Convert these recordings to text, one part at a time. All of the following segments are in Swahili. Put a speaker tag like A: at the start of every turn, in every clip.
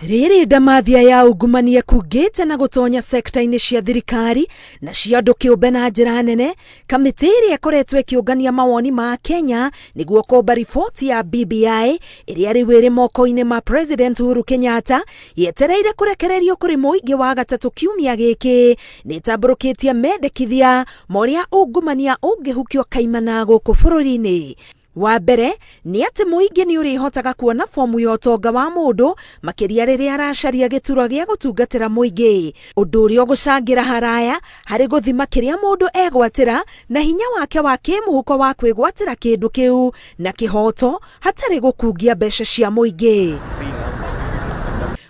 A: Riri ndamathia ya ungumania kugite na gutonya sekta-ini cia thirikari na cia andu kiumbe na njira nene. Kamiti iria ikoretwo ikiungania mawoni ma Kenya niguo komba riboti ya BBI iria riu iri moko-ini ma President Uhuru Kenyatta yetereire kurekererio kuri muingi wa gatatu kiumia giki. Nitamburukitie Mendekithia moria ungumania ungihukio kaimana guku bururi-ini. Wa mbere ni ati muingi ni urihotaga kuona fomu ya utonga wa mundu makiria riria aracaria gituro gia gutungatira muingi, undu uria ugucangira haraya hari guthima kiria mundu egwatira na hinya wake wa kimuhuko wa kwigwatira kindu kiu na kihoto hatari gukungia mbeca cia muingi.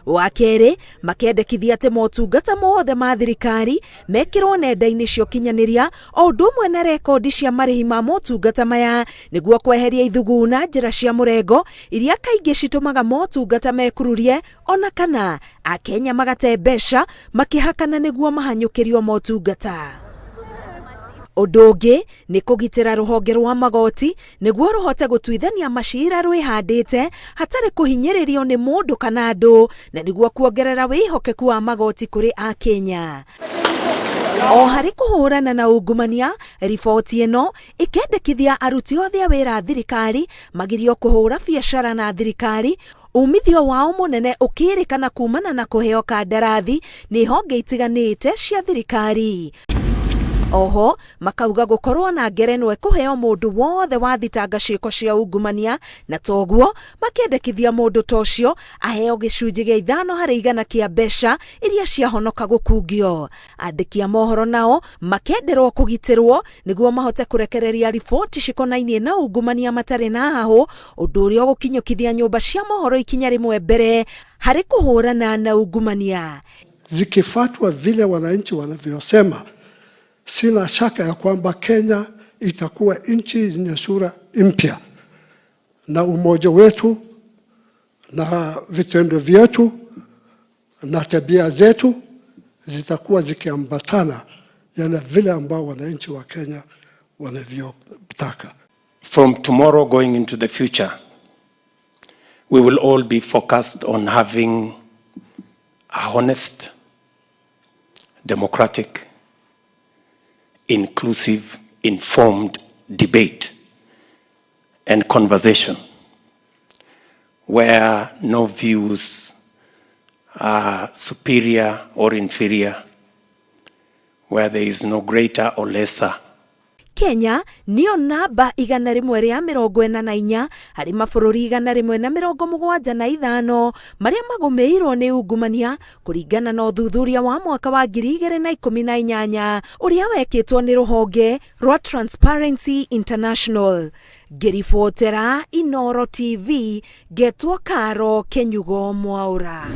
A: Wa keri makendekithia ati motungata mothe ma thirikari mekirwo nenda-ini cia ukinyaniria o undu umwe na rekondi cia marihi ma motungata maya niguo kweheria ithuguna njira cia murengo iria kaingi citumaga motungata mekururie ona kana akenya magate mbeca makihakana niguo mahanyukirio motungata. Undu ungi ni kugitira ruhonge rwa magoti niguo ruhote gutwithania macira rwihandite hatari kuhinyiririo ni mundu kana andu na niguo kuongerera wihokeku wa magoti kuri akenya. O hari kuhurana na ungumania, riboti ino ikendekithia aruti othe a wira thirikari magirio kuhura biacara na thirikari, umithio wao munene ukirikana kumana na kuheo kandarathi ni honge itiganite cia thirikari. Oho makauga gukorwo na ngerenwa kuheo mundu wothe wathitanga ciiko cia ungumania na toguo makendekithia mundu tocio aheo gicunji gia 5% kia mbeca iria ciahonoka gukungio. Andiki a mohoro nao makenderwo kugitirwo niguo mahote kurekereria riboti cikonainie na ungumania matari na hahu, undu uria ugukinyukithia nyumba cia mohoro ikinya rimwe mbere hari kuhurana na ungumania.
B: Zikifuatwa vile wananchi wanavyosema, sina shaka ya kwamba Kenya itakuwa nchi yenye sura mpya, na umoja wetu na vitendo vyetu na tabia zetu zitakuwa zikiambatana yana vile ambao wananchi wa Kenya wanavyotaka.
C: From tomorrow going into the future, we will all be focused on having a honest, democratic, inclusive, informed debate and conversation where no views are superior or inferior, where there is no greater or lesser.
A: Kenya niyo namba 144 hari mabururi 175 maria magumeirwo ni ungumania kuringana na uthuthuria wa mwaka wa 2018 uria wekitwo ni ruhonge rwa Transparency International. Ngiribotera Inooro TV, getwo Karo Kenyugo Mwaura.